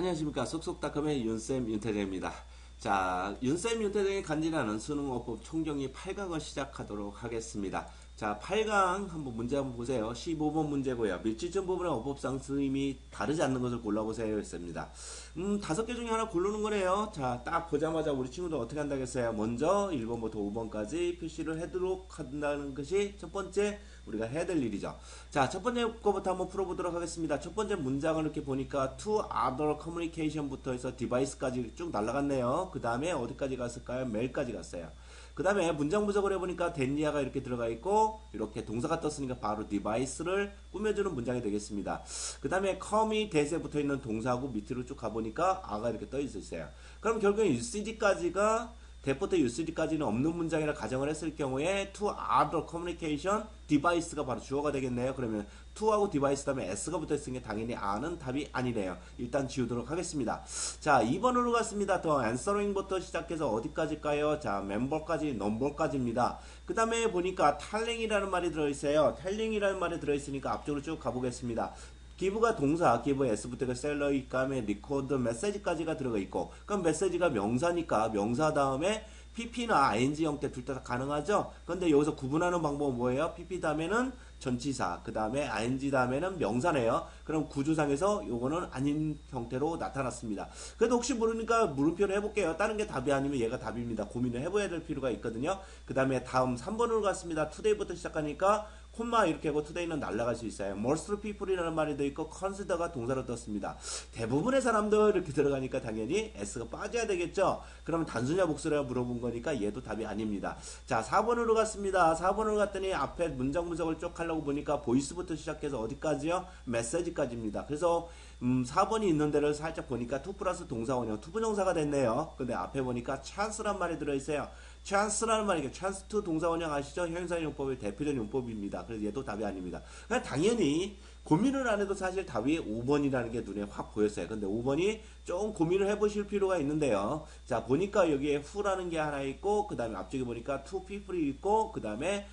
안녕하십니까. 쏙쏙닷컴의 윤쌤 윤태정입니다. 자, 윤쌤 윤태정의 간지나는 수능어법 총정리 8강을 시작하도록 하겠습니다. 자, 8강 문제 한번 보세요. 15번 문제고요. 밀집점 부분의 어법상 쓰임이 다르지 않는 것을 골라보세요 했습니다. 5개 중에 하나 고르는 거네요. 자, 딱 보자마자 우리 친구들 어떻게 한다겠어요? 먼저 1번부터 5번까지 표시를 해도록 한다는 것이 첫 번째 우리가 해야 될 일이죠. 자, 첫 번째 거부터 한번 풀어보도록 하겠습니다. 첫 번째 문장을 이렇게 보니까 to other communication부터 해서 device까지 쭉 날아갔네요. 그 다음에 어디까지 갔을까요? mail까지 갔어요. 그 다음에 문장 분석을 해보니까 된리아가 이렇게 들어가 있고 이렇게 동사가 떴으니까 바로 디바이스를 꾸며주는 문장이 되겠습니다. 그 다음에 com이 대세에 붙어있는 동사하고 밑으로 쭉 가보니까 아가 이렇게 떠 있어요. 그럼 결국엔 UCD까지가 대부터 UCD까지는 없는 문장이라 가정을 했을 경우에 to other communication device가 바로 주어가 되겠네요. 그러면 to하고 device 다음에 s가 붙어있으니 당연히 a는 답이 아니래요. 일단 지우도록 하겠습니다. 자, 2번으로 갔습니다. 더 answering부터 시작해서 어디까지일까요? 자, member까지, number까지입니다. 그 다음에 보니까 telling이라는 말이 들어있어요. telling이라는 말이 들어있으니까 앞쪽으로 쭉 가보겠습니다. 기브가 동사, 기브 s부터가 셀러이 다음에 리코드 메시지까지가 들어가 있고, 그럼 메시지가 명사니까 명사 다음에 pp나 ing 형태 둘 다 가능하죠. 근데 여기서 구분하는 방법은 뭐예요? pp 다음에는 전치사, 그 다음에 ing 다음에는 명사네요. 그럼 구조상에서 요거는 아닌 형태로 나타났습니다. 그래도 혹시 모르니까 물음표를 해볼게요. 다른 게 답이 아니면 얘가 답입니다. 고민을 해봐야 될 필요가 있거든요. 그 다음에 다음 3번으로 갔습니다. today부터 시작하니까 콤마 이렇게 하고 today는 날아갈 수 있어요. most people이라는 말이 되어 있고 consider가 동사로 떴습니다. 대부분의 사람들 이렇게 들어가니까 당연히 s가 빠져야 되겠죠. 그러면 단수냐 복수냐 물어본 거니까 얘도 답이 아닙니다. 자, 4번으로 갔습니다. 4번으로 갔더니 앞에 문장 분석을 쭉 하려고 보니까 보이스부터 시작해서 어디까지요? 메시지까지입니다. 그래서 4번이 있는 데를 살짝 보니까 to 플러스 동사원형 투부정사가 됐네요. 근데 앞에 보니까 chance란 말이 들어있어요. chance라는 말이죠. chance to 동사원형 아시죠? 형용사용법의 대표적인 용법입니다. 그래서 얘도 답이 아닙니다. 당연히 고민을 안 해도 사실 답이 5번이라는 게 눈에 확 보였어요. 근데 5번이 좀 고민을 해보실 필요가 있는데요. 자, 보니까 여기에 who라는 게 하나 있고, 그 다음에 앞쪽에 보니까 to people이 있고, 그 다음에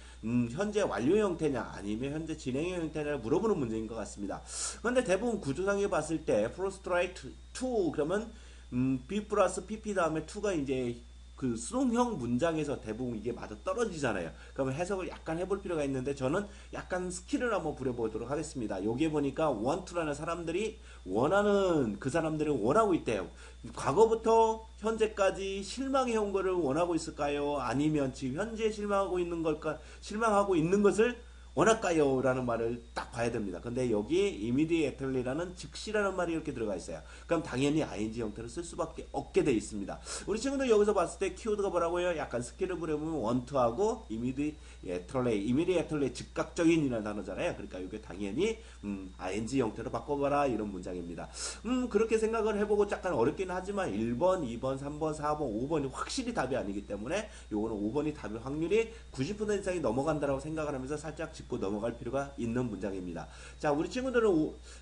현재 완료 형태냐 아니면 현재 진행형 형태냐 물어보는 문제인 것 같습니다. 그런데 대부분 구조상에 봤을 때 frustrate to 그러면 B 플러스 PP 다음에 to가 이제 그 수동형 문장에서 대부분 이게 맞아 떨어지잖아요. 그러면 해석을 약간 해볼 필요가 있는데 저는 약간 스킬을 한번 부려보도록 하겠습니다. 여기에 보니까 want to라는 사람들이 원하는 그 사람들은 원하고 있대요. 과거부터 현재까지 실망해온 거를 원하고 있을까요? 아니면 지금 현재 실망하고 있는 걸까? 실망하고 있는 것을 원할까요? 라는 말을 딱 봐야 됩니다. 근데 여기 immediately라는 즉시라는 말이 이렇게 들어가 있어요. 그럼 당연히 ing 형태를 쓸 수밖에 없게 돼 있습니다. 우리 친구들 여기서 봤을 때 키워드가 뭐라고요? 약간 스킬을 부려보면 want하고 immediately 즉각적인이라는 단어잖아요. 그러니까 이게 당연히 ing 형태로 바꿔봐라 이런 문장입니다. 그렇게 생각을 해보고 약간 어렵긴 하지만 1번, 2번, 3번, 4번, 5번이 확실히 답이 아니기 때문에 요거는 5번이 답일 확률이 90% 이상이 넘어간다라고 생각을 하면서 살짝 짚고 넘어갈 필요가 있는 문장입니다. 자, 우리 친구들은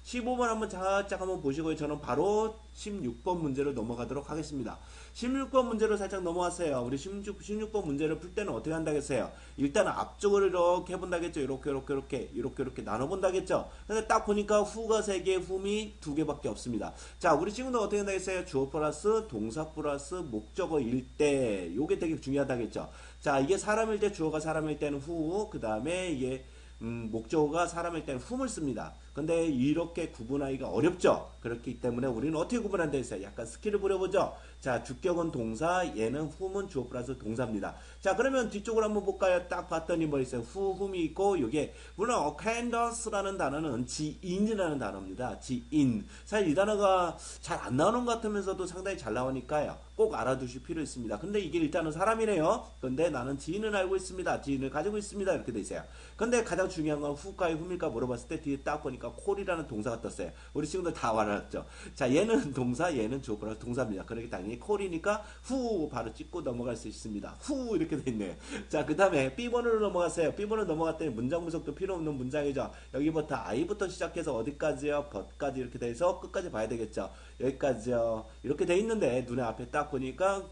15번 한번 살짝 한번 보시고요. 저는 바로 16번 문제로 넘어가도록 하겠습니다. 16번 문제로 살짝 넘어왔어요. 우리 16번 문제를 풀 때는 어떻게 한다겠어요? 일단 앞쪽을 이렇게 해본다겠죠. 이렇게 나눠본다겠죠. 근데 딱 보니까 후가 3개, whom이 2개밖에 없습니다. 자, 우리 친구들 어떻게 한다겠어요? 주어 플러스 동사 플러스 목적어일 때 요게 되게 중요하다겠죠. 자, 이게 사람일 때 주어가 사람일 때는 who, 그 다음에 이게 목적어가 사람일 때는 whom을 씁니다. 근데 이렇게 구분하기가 어렵죠. 그렇기 때문에 우리는 어떻게 구분한다 했어요? 약간 스킬을 부려보죠. 자, 주격은 동사, 얘는 whom은 주어 플러스 동사입니다. 자, 그러면 뒤쪽으로 한번 볼까요? 딱 봤더니 뭐 있어요? who, whom이 있고, 이게 물론 acquaintance라는 단어는 지인이라는 단어입니다. 지인. 사실 이 단어가 잘 안 나오는 것 같으면서도 상당히 잘 나오니까요. 꼭 알아두실 필요 있습니다. 근데 이게 일단은 사람이네요. 근데 나는 지인을 알고 있습니다. 지인을 가지고 있습니다. 이렇게 돼 있어요. 근데 가장 중요한 건 who일까요, whom일까 물어봤을 때 뒤에 딱 보니까 콜이라는 동사가 떴어요. 우리 친구들 다 알았죠. 자, 얘는 동사, 얘는 주어 플러스 동사입니다. 그러기 당연히 콜이니까 who 바로 찍고 넘어갈 수 있습니다. who 이렇게 돼 있네요. 자, 그 다음에 B번으로 넘어갔어요. B번으로 넘어갔더니 문장 분석도 필요 없는 문장이죠. 여기부터 I부터 시작해서 어디까지요? but까지 이렇게 돼서 끝까지 봐야 되겠죠. 여기까지요. 이렇게 돼 있는데 눈에 앞에 딱 보니까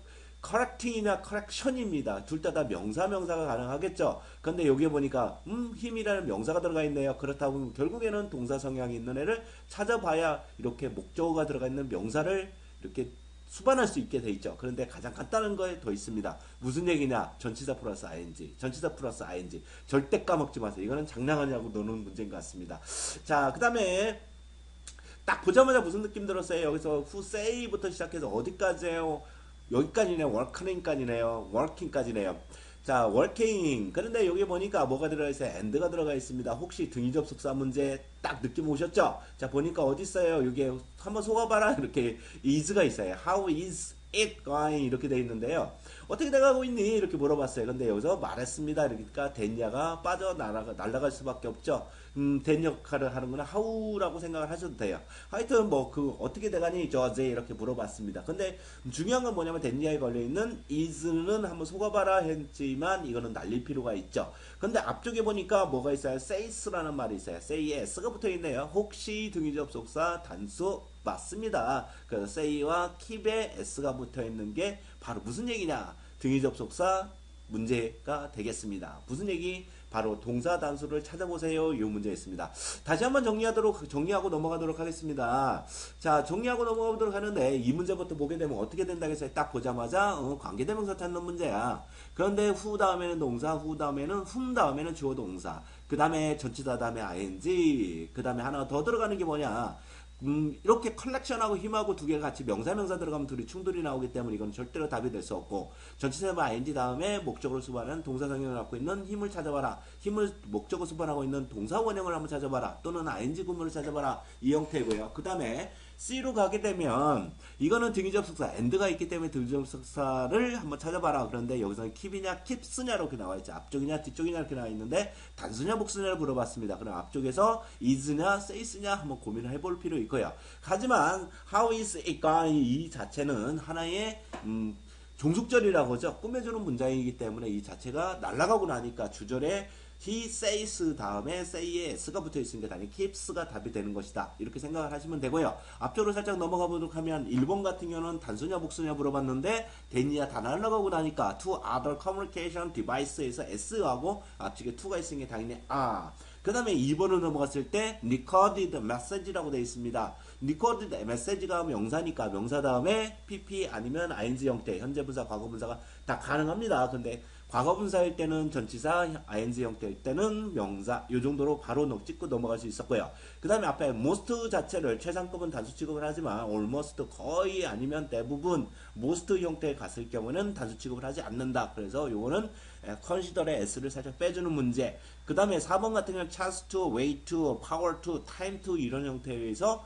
correcting이나 correction입니다. 둘 다 명사가 가능하겠죠. 근데 여기에 보니까 힘이라는 명사가 들어가 있네요. 그렇다고 결국에는 동사 성향이 있는 애를 찾아봐야 이렇게 목적어가 들어가 있는 명사를 이렇게 수반할 수 있게 돼 있죠. 그런데 가장 간단한 거에 더 있습니다. 무슨 얘기냐? 전치사 플러스 ing. 전치사 플러스 ing. 절대 까먹지 마세요. 이거는 장난하냐고 노는 문제인 것 같습니다. 자, 그 다음에 딱 보자마자 무슨 느낌 들었어요? 여기서 who say부터 시작해서 어디까지예요? 여기까지네요. working까지네요. working까지네요. 자, working. 그런데 여기 보니까 뭐가 들어가 있어요? and가 들어가 있습니다. 혹시 등위 접속사 문제 딱 느낌 오셨죠? 자, 보니까 어디 있어요? 여기에 한번 속아봐라. 이렇게 is가 있어요. How is it going? 이렇게 돼 있는데요. 어떻게 돼가고 있니? 이렇게 물어봤어요. 근데 여기서 말했습니다. 그러니까 됐냐가 날아갈 수밖에 없죠. 된 역할을 하는구나. how라고 생각을 하셔도 돼요. 하여튼 뭐 어떻게 돼가니? 저제 이렇게 물어봤습니다. 근데 중요한 건 뭐냐면 됐냐에 걸려있는 is는 한번 속아봐라 했지만 이거는 날릴 필요가 있죠. 근데 앞쪽에 보니까 뭐가 있어요? says라는 말이 있어요. say s가 붙어있네요. 혹시 등위 접속사 단수 맞습니다. 그래서 say와 keep에 s가 붙어있는 게 바로 무슨 얘기냐? 등위 접속사 문제가 되겠습니다. 무슨 얘기? 바로 동사 단수를 찾아보세요. 이 문제였습니다. 다시 한번 정리하고 넘어가도록 하겠습니다. 자, 정리하고 넘어가도록 하는데 이 문제부터 보게 되면 어떻게 된다고 했어요? 딱 보자마자 관계대명사 찾는 문제야. 그런데 후 다음에는 동사, 후 다음에는 다음에는 주어 동사, 그 다음에 전치사 다음에 ing, 그 다음에 하나 더 들어가는 게 뭐냐? 이렇게 컬렉션하고 힘하고 두 개가 같이 명사 들어가면 둘이 충돌이 나오기 때문에 이건 절대로 답이 될 수 없고, 전치사와 ing 다음에 목적으로 수반하는 동사 성형을 갖고 있는 힘을 찾아봐라. 힘을 목적으로 수반하고 있는 동사 원형을 한번 찾아봐라. 또는 ing 구문을 찾아봐라. 이 형태고요. 그 다음에 C로 가게 되면 이거는 등위 접속사 and가 있기 때문에 등위 접속사를 한번 찾아봐라. 그런데 여기서는 keep이냐 keeps냐로 이렇게 나와 있죠. 앞쪽이냐 뒤쪽이냐 이렇게 나와 있는데 단수냐 복수냐를 물어봤습니다. 그럼 앞쪽에서 is냐 says냐 한번 고민을 해볼 필요 있고요. 하지만 how is it going 이 자체는 하나의 종속절이라고 하죠. 꾸며주는 문장이기 때문에 이 자체가 날아가고 나니까 주절에 he says 다음에 say에 s가 붙어 있으니까 당연히 keeps가 답이 되는 것이다. 이렇게 생각을 하시면 되고요. 앞쪽으로 살짝 넘어가 보도록 하면 1번 같은 경우는 단수냐 복수냐 물어봤는데 됐냐 다 날아가고 나니까 to other communication device에서 s하고 앞쪽에 to가 있으니까 당연히 그 다음에 2번으로 넘어갔을 때 recorded message라고 되어 있습니다. recorded message가 명사니까 명사 다음에 pp 아니면 ing 형태, 현재 분사, 과거 분사가 다 가능합니다. 근데 과거 분사일 때는 전치사, ing 형태일 때는 명사, 이 정도로 바로 찍고 넘어갈 수 있었고요. 그 다음에 앞에 most 자체를 최상급은 단수 취급을 하지만 almost 거의 아니면 대부분 most 형태에 갔을 경우는 단수 취급을 하지 않는다. 그래서 요거는 consider의 s를 살짝 빼주는 문제. 그 다음에 4번 같은 경우는 chance to, way to, power to, time to 이런 형태에 의해서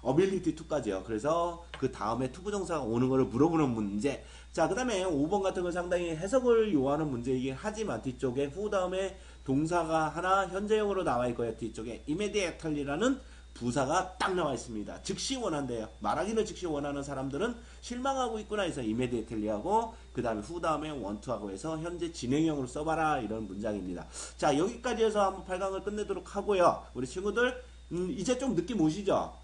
ability to까지요. 그래서 그 다음에 투부정사가 오는 거를 물어보는 문제. 자, 그 다음에 5번 같은 건 상당히 해석을 요하는 문제이긴 하지만 뒤쪽에 후 다음에 동사가 하나 현재형으로 나와 있고요. 뒤쪽에 immediately라는 부사가 딱 나와 있습니다. 즉시 원한대요. 말하기를 즉시 원하는 사람들은 실망하고 있구나 해서 immediately하고 그 다음에 후 다음에 want to하고 해서 현재 진행형으로 써봐라 이런 문장입니다. 자, 여기까지 해서 한번 8강을 끝내도록 하고요. 우리 친구들 이제 좀 느낌 오시죠?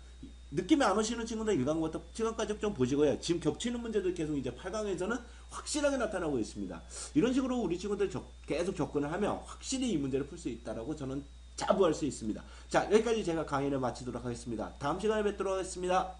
느낌이 안 오시는 친구들 1강부터 7강까지 좀 보시고요. 지금 겹치는 문제들 계속 이제 8강에서는 확실하게 나타나고 있습니다. 이런 식으로 우리 친구들 계속 접근을 하면 확실히 이 문제를 풀 수 있다라고 저는 자부할 수 있습니다. 자, 여기까지 제가 강의를 마치도록 하겠습니다. 다음 시간에 뵙도록 하겠습니다.